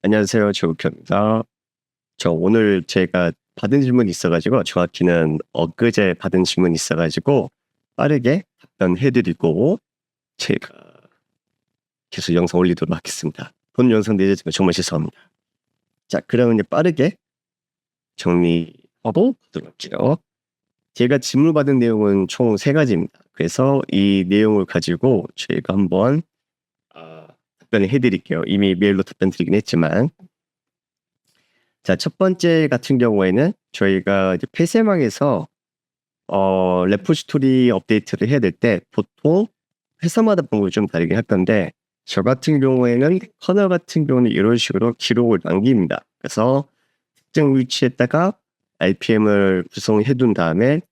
안녕하세요. 조욱현입니다. 저 오늘 제가 받은 질문이 있어가지고 정확히는 엊그제 받은 질문이 있어가지고 빠르게 답변해드리고 제가 계속 영상 올리도록 하겠습니다. 본 영상 내지만 정말 죄송합니다. 자, 그러면 이제 빠르게 정리하고 가도록 할게요. 제가 질문 받은 내용은 총 3가지입니다. 그래서 이 내용을 가지고 저희가 한번 답변을 해드릴게요. 이미 메일로 답변 드리긴 했지만, 자, 첫 번째 같은 경우에는 저희가 이제 폐쇄망에서 레포지토리 업데이트를 해야 될 때 보통 회사마다 방법이 좀 다르긴 할 건데, 저 같은 경우에는 커널 같은 경우는 이런 식으로 기록을 남깁니다. 그래서 특정 위치에다가 RPM을 구성해 둔 다음에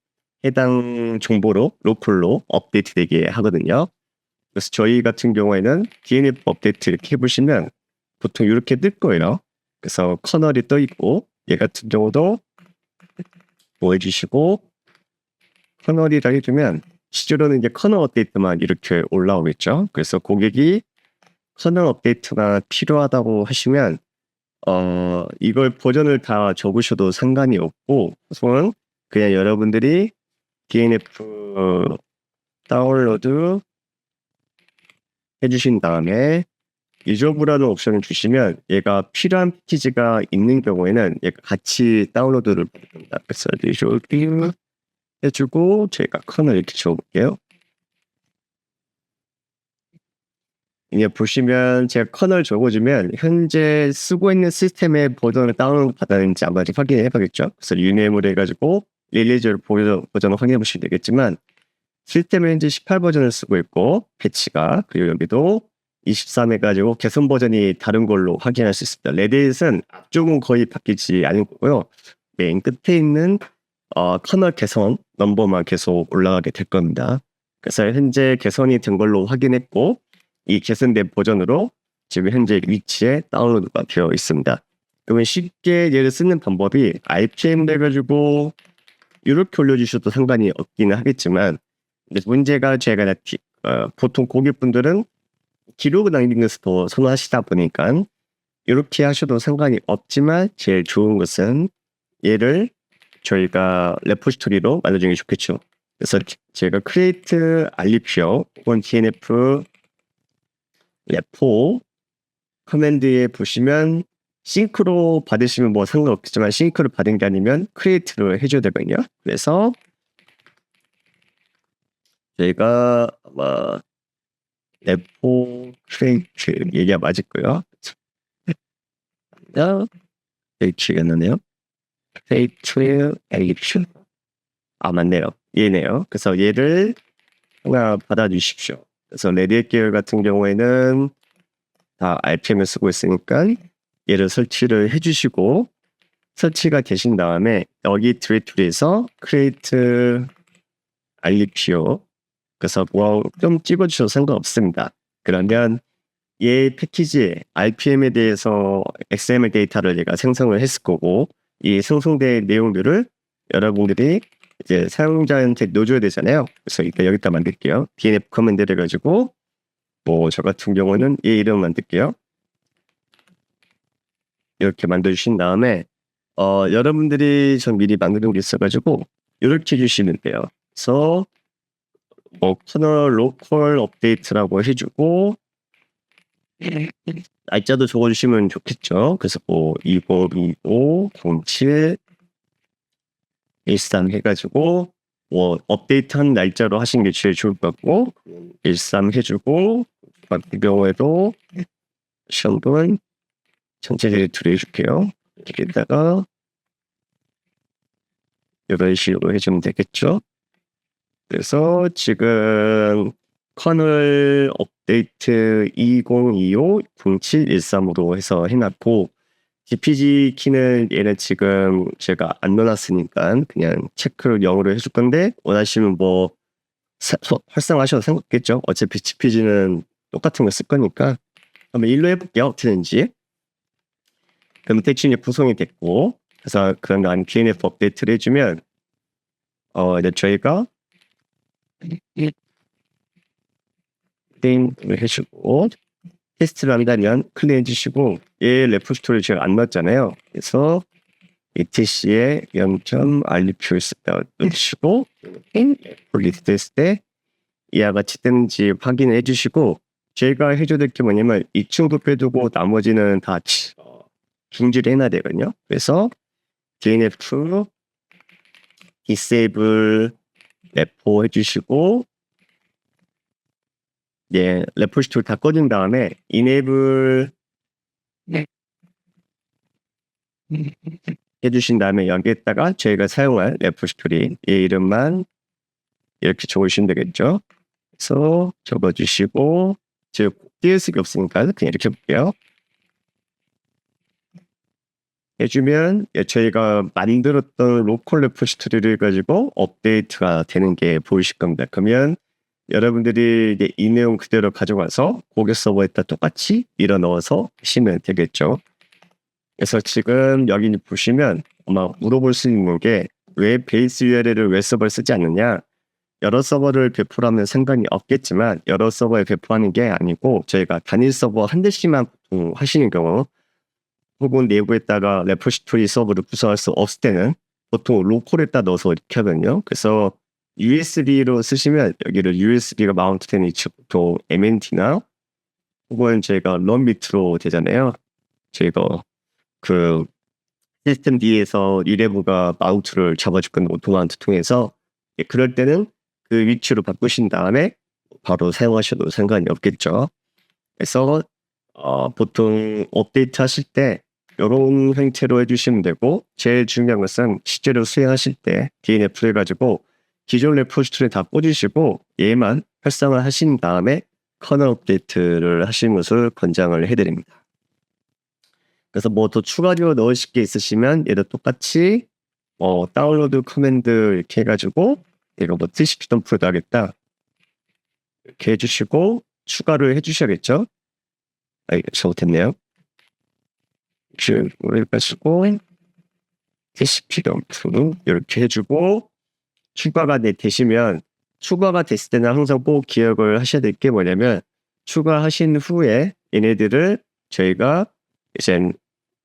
해당 정보로 로컬로 업데이트 되게 하거든요. 그래서 저희 같은 경우에는 DNF 업데이트 이렇게 해보시면 보통 이렇게 뜰 거예요. 그래서 커널이 떠 있고, 얘 같은 경우도 뭐 해주시고, 커널이라 해주면 실제로는 이제 커널 업데이트만 이렇게 올라오겠죠. 그래서 고객이 커널 업데이트가 필요하다고 하시면 이걸 버전을 다 적으셔도 상관이 없고, 우선 그냥 여러분들이 DNF 다운로드 해주신 다음에 유저브라는 옵션을 주시면 얘가 필요한 패키지가 있는 경우에는 얘가 같이 다운로드를 받습니다. 그래서 리조뷰 해주고 제가 커널 이렇게 적어볼게요. 이제 보시면 제가 커널 적어주면 현재 쓰고 있는 시스템의 버전을 다운로드 받았는지 한번 확인해 봐야겠죠. 그래서 유네임으로 해가지고 릴리즈를 버전을 확인해 보시면 되겠지만, 시스템은 현재 18버전을 쓰고 있고 패치가, 그리고 여기도 23 해가지고 개선 버전이 다른 걸로 확인할 수 있습니다. 레딧은 앞쪽은 거의 바뀌지 않은 거고요. 맨 끝에 있는 커널 개선 넘버만 계속 올라가게 될 겁니다. 그래서 현재 개선이 된 걸로 확인했고, 이 개선된 버전으로 지금 현재 위치에 다운로드가 되어 있습니다. 그러면 쉽게 얘를 쓰는 방법이 RPM 해가지고 이렇게 올려주셔도 상관이 없기는 하겠지만, 근데 문제가 제가 보통 고객분들은 기록을 남기는 것을 더 선호하시다 보니까 이렇게 하셔도 상관이 없지만, 제일 좋은 것은 얘를 저희가 레포지토리로 만들어주는 게 좋겠죠. 그래서 제가 create 알리피오 혹은 DNF 레포 커맨드에 보시면 싱크로 받으시면 뭐 상관없겠지만, 싱크로 받은 게 아니면 create를 해줘야 되거든요. 그래서 저희가 아마 레포 크레이트 얘기가 맞을 거예요. 크레이트였나요? 크레이트 에이트. 맞네요. 얘네요. 그래서 얘를 하나 받아주십시오. 그래서 레디엣 계열 같은 경우에는 다 RPM을 쓰고 있으니까 얘를 설치를 해주시고, 설치가 되신 다음에 여기 디렉토리에서 create 알리피오, 그래서 뭐 좀 찍어주셔도 상관없습니다. 그러면 얘 패키지에 RPM에 대해서 XML 데이터를 얘가 생성을 했을 거고, 이 생성된 내용들을 여러분들이 이제 사용자한테 넣어줘야 되잖아요. 그래서 일단 여기다 만들게요. DNF 커맨드를 해가지고 뭐 저 같은 경우는 얘 이름 만들게요. 이렇게 만들어주신 다음에 여러분들이 전 미리 만드는 게 있어가지고 이렇게 해주시면 돼요. 그래서 뭐 커널 로컬 업데이트라고 해주고 날짜도 적어주시면 좋겠죠. 그래서 뭐 2025 07 13 해가지고 뭐 업데이트한 날짜로 하시는 게 제일 좋을 것 같고, 13 해주고 같은 경우에도 시험분 전체 데이터를 해줄게요. 여기다가 이런 식으로 해주면 되겠죠. 그래서 지금 커널 업데이트 2025 0713으로 해서 해놨고, GPG 키는 얘는 지금 제가 안 넣어놨으니까 그냥 체크를 0으로 해줄 건데, 원하시면 뭐 활성화하셔도 상관없겠죠. 어차피 GPG는 똑같은 거 쓸 거니까. 한번 1로 해볼게요. 어떻게든지. 그럼 대충 구성이 됐고, 그래서 그런 거 DNF 업데이트를 해주면 이제 저희가 게임을 해주고 테스트를 한다면 클리어 해주시고, 얘 레포지토리 제가 안 넣었잖아요. 그래서 etc에 0.rpos 넣으시고 리스트했을 때 이와 같이 뜨는지 확인해 주시고, 제가 해줘야 될 게 뭐냐면 이 친구 빼두고 나머지는 다 중지를 해놔야 되거든요. 그래서 dnf disable repo 해주시고, 예, 레포지토리 다 꺼진 다음에 enable 해주신 다음에 여기에다가 저희가 사용할 레포지토리 이 이름만 이렇게 적으시면 되겠죠. 그래서 적어주시고, 제가 띄울 수가 없으니까 그냥 이렇게 볼게요. 해주면 저희가 만들었던 로컬 레포지토리를 가지고 업데이트가 되는 게 보이실 겁니다. 그러면 여러분들이 이제 이 내용 그대로 가져가서 고객 서버에다 똑같이 밀어 넣어서 하시면 되겠죠. 그래서 지금 여기 보시면 아마 물어볼 수 있는 게 왜 베이스 URL을 왜 서버를 쓰지 않느냐. 여러 서버를 배포하면 상관이 없겠지만 여러 서버에 배포하는 게 아니고 저희가 단일 서버 한 대씩만 하시는 경우, 혹은 내부에다가 레포지토리 서버를 구성할 수 없을 때는 보통 로컬에다 넣어서 이렇게 하거든요. 그래서 USB로 쓰시면 여기를 USB가 마운트된 위치 보통 MNT나 혹은 저희가 런 밑으로 되잖아요. 저희가 그 시스템 D에서 리레브가 마운트를 잡아줄 건데 오토마운트 통해서, 그럴 때는 그 위치로 바꾸신 다음에 바로 사용하셔도 상관이 없겠죠. 그래서 보통 업데이트 하실 때 이런 형태로 해주시면 되고, 제일 중요한 것은 실제로 수행하실 때 DNF를 가지고 기존 레포지토리 다 꽂으시고 얘만 활성화 하신 다음에 커널 업데이트를 하시는 것을 권장을 해드립니다. 그래서 뭐 더 추가적으로 넣으실 게 있으시면 얘도 똑같이 다운로드 커맨드 이렇게 해가지고 얘가 뭐 TCP 덤프를 하겠다 이렇게 해주시고 추가를 해주셔야겠죠. 잘못했네요. 이걸 가지고 TCP 덤프 이렇게 해주고, 추가가 되시면, 추가가 됐을 때는 항상 꼭 기억을 하셔야 될 게 뭐냐면, 추가하신 후에 얘네들을 저희가 이제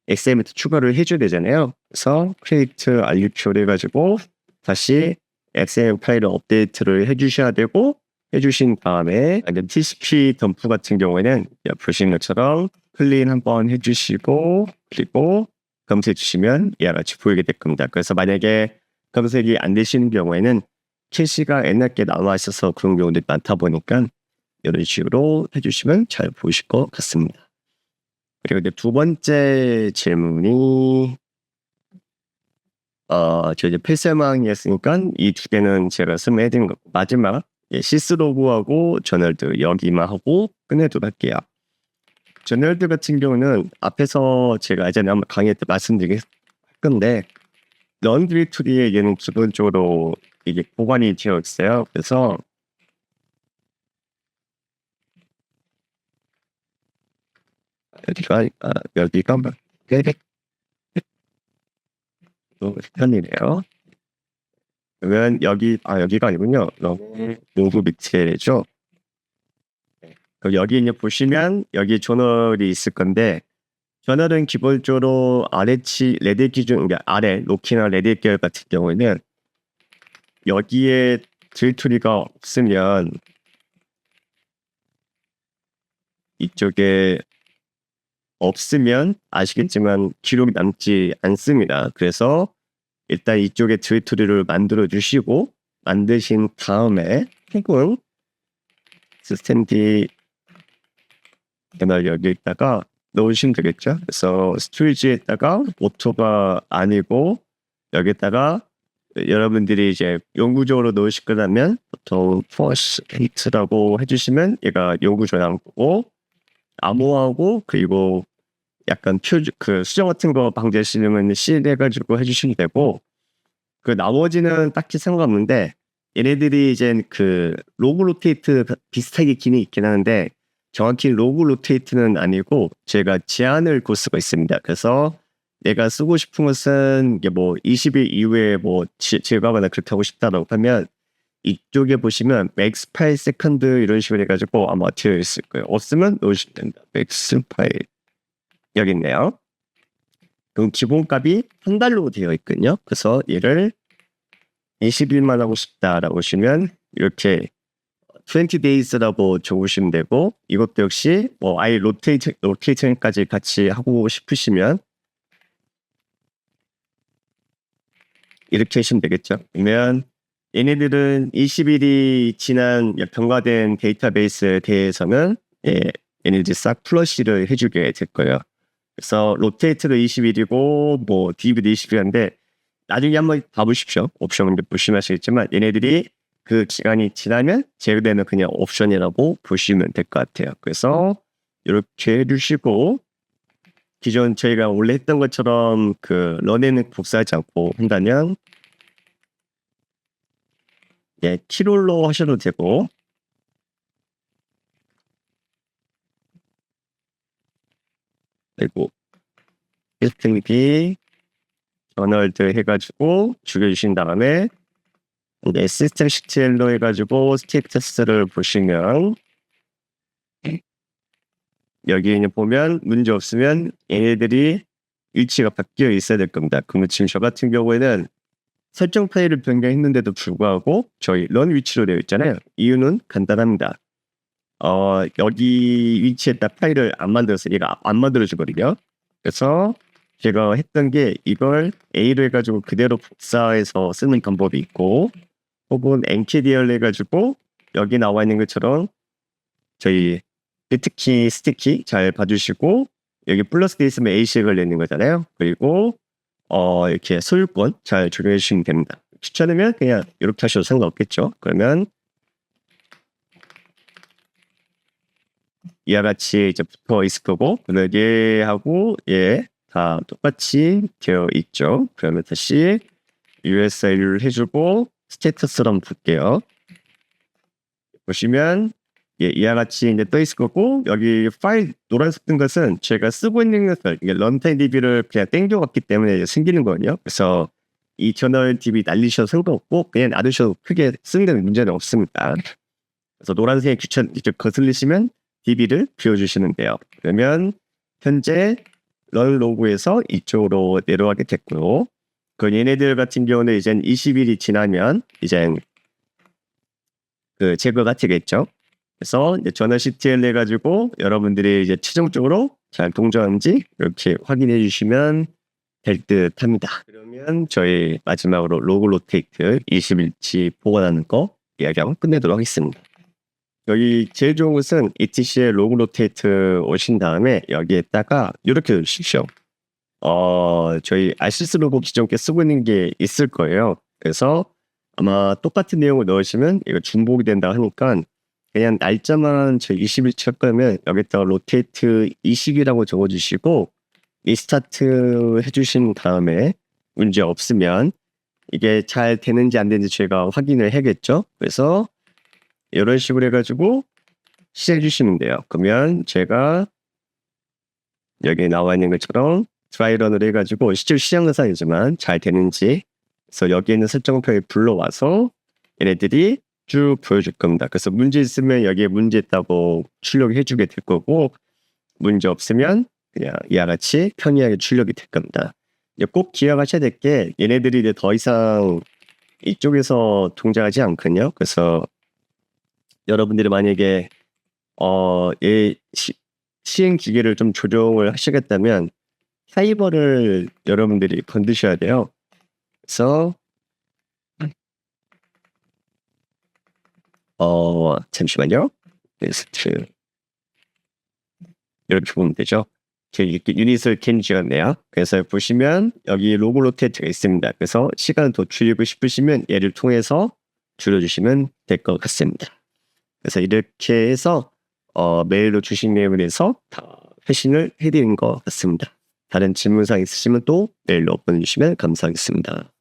XML 추가를 해줘야 되잖아요. 그래서 create RUQ를 해가지고 다시 XML 파일을 업데이트를 해주셔야 되고, 해주신 다음에 TCP 덤프 같은 경우에는 보시는 것처럼 클린 한번 해주시고, 그리고 검색해 주시면 이와 같이 보이게 될 겁니다. 그래서 만약에 검색이 안 되시는 경우에는 캐시가 옛날게 남아 있어서 그런 경우들이 많다 보니까 이런 식으로 해주시면 잘 보이실 것 같습니다. 그리고 이제 두 번째 질문이 저 이제 필수망이었으니까 이 두 개는 제가 설명해드린 거고, 마지막 시스로그하고 저널드 여기만 하고 끝내도록 할게요. 저널드 같은 경우는 앞에서 제가 예전에 한번 강의 때 말씀드린 건데, 런 디렉토리에 얘는 기본적으로 이게 보관이 되어 있어요. 그래서 여기가 또 편이네요. 그러면 여기가 아니군요. 로그 밑에죠. 그럼 여기 이제 보시면 여기 저널이 있을 건데, 저널은 기본적으로 레드 기준, 그러니까 아래 로키나 레드 계열 같은 경우에는 여기에 디렉토리가 없으면 이쪽에 없으면 아시겠지만 기록이 남지 않습니다. 그래서 일단 이쪽에 디렉토리를 만들어 주시고, 만드신 다음에 혹은 시스템 D 여기에다가 넣으시면 되겠죠. 그래서 스토리지에다가 오토가 아니고 여기다가 여러분들이 이제 영구적으로 넣으실 거라면 보통 force hit라고 해주시면 얘가 영구 저장 거고, 암호하고 그리고 약간 수정 같은 거 방지하시려면 C 해가지고 해주시면 되고, 그 나머지는 딱히 상관없는데, 얘네들이 이제 그 로그 로테이트 비슷하게 기능이 있긴 하는데 정확히 로그 로테이트는 아니고 제가 제한을 걸 수가 있습니다. 그래서 내가 쓰고 싶은 것은 이게 뭐 20일 이후에 뭐 제거하거나 그렇게 하고 싶다라고 하면 이쪽에 보시면 max 파일 세컨드 이런 식으로 해가지고 아마 되어 있을 거예요. 없으면 넣으시면 됩니다. max 파일 여기 있네요. 그럼 기본값이 한 달로 되어 있거든요. 그래서 얘를 20일만 하고 싶다라고 하시면 이렇게 20 days라고 적으시면 되고, 이것도 역시 뭐 아예 로테이션까지 같이 하고 싶으시면 이렇게 하시면 되겠죠. 그러면 얘네들은 20일이 지난 병가된 데이터베이스에 대해서는 얘네들이 싹 플러시를 해주게 될 거예요. 그래서 로테이트도 20일이고 뭐 DB도 20일인데 나중에 한번 봐보십시오. 옵션을 보시면 아시겠지만 얘네들이 그 기간이 지나면 제외되는 그냥 옵션이라고 보시면 될 것 같아요. 그래서 이렇게 해주시고, 기존 저희가 원래 했던 것처럼 그 런에는 복사하지 않고 한다면 키롤로 하셔도 되고, 그리고 시스템이 저널들 해가지고 죽여주신 다음에 시스템 CTL로 해가지고 스테이터스를 보시면 여기에 보면 문제 없으면 얘네들이 위치가 바뀌어 있어야 될 겁니다. 그러면 지금 저 같은 경우에는 설정 파일을 변경했는데도 불구하고 저희 런 위치로 되어 있잖아요. 이유는 간단합니다. 여기 위치에다 파일을 안 만들어서 얘가 안 만들어지거든요. 그래서 제가 했던 게 이걸 A로 해가지고 그대로 복사해서 쓰는 방법이 있고, 혹은 NKDR로 해가지고 여기 나와 있는 것처럼 저희 비트키 스티키 잘 봐주시고, 여기 플러스 돼 있으면 A식을 걸리는 거잖아요. 그리고 이렇게 소유권 잘 조정해 주시면 됩니다. 추천하면 그냥 이렇게 하셔도 상관없겠죠. 그러면 이와 같이 이제 붙어 있을 거고, 얘하고 얘 다 똑같이 되어 있죠. 그러면 다시 USI를 해주고 스테이터스로 한번 볼게요. 보시면 이와 같이 이제 떠 있을 거고, 여기 파일 노란색 뜬 것은 제가 쓰고 있는 것을 런타임 DB를 그냥 땡겨왔기 때문에 생기는 거거든요. 그래서 이 저널 DB 날리셔도 상관없고 그냥 놔두셔도 크게 쓰는 데는 문제는 없습니다. 그래서 노란색에 이제 거슬리시면 DB를 비워주시면 돼요. 그러면 현재 런 로그에서 이쪽으로 내려가게 됐고요. 그 얘네들 같은 경우는 이제 20일이 지나면 이제 그 제거가 되겠죠. 그래서 이제 전원 CTL 해가지고 여러분들이 이제 최종적으로 잘 동작한지 이렇게 확인해 주시면 될 듯 합니다. 그러면 저희 마지막으로 로그 로테이트 20일치 보관하는 거 이야기하고 끝내도록 하겠습니다. 여기 제일 좋은 것은 ETC의 로그 로테이트 오신 다음에 여기에다가 이렇게 주십시오. 저희 RCS 로고 기존 게 쓰고 있는 게 있을 거예요. 그래서 아마 똑같은 내용을 넣으시면 이거 중복이 된다 하니까 그냥 날짜만 저희 20일치 할 거면 여기다가 로테이트 20이라고 적어주시고 리스타트 해주신 다음에 문제 없으면 이게 잘 되는지 안 되는지 저희가 확인을 해야겠죠. 그래서 이런 식으로 해가지고 시작해 주시면 돼요. 그러면 제가 여기 나와 있는 것처럼 드라이런을 해가지고 실제 시장 의사이지만 잘 되는지, 그래서 여기 있는 설정표에 불러와서 얘네들이 쭉 보여줄 겁니다. 그래서 문제 있으면 여기에 문제 있다고 출력해 주게 될 거고, 문제 없으면 그냥 이와 같이 편리하게 출력이 될 겁니다. 꼭 기억하셔야 될 게 얘네들이 이제 더 이상 이쪽에서 동작하지 않거든요. 그래서 여러분들이 만약에 시행 기계를 좀 조정을 하시겠다면 사이버를 여러분들이 건드셔야 돼요. 그래서 잠시만요. 리스트 이렇게 보면 되죠. 유닛을 캔 지었네요. 그래서 보시면 여기 로그 로테이트가 있습니다. 그래서 시간을 더 줄이고 싶으시면 얘를 통해서 줄여주시면 될 것 같습니다. 그래서 이렇게 해서 메일로 주식 내용을 해서 다 회신을 해드린 것 같습니다. 다른 질문사항 있으시면 또 메일로 보내주시면 감사하겠습니다.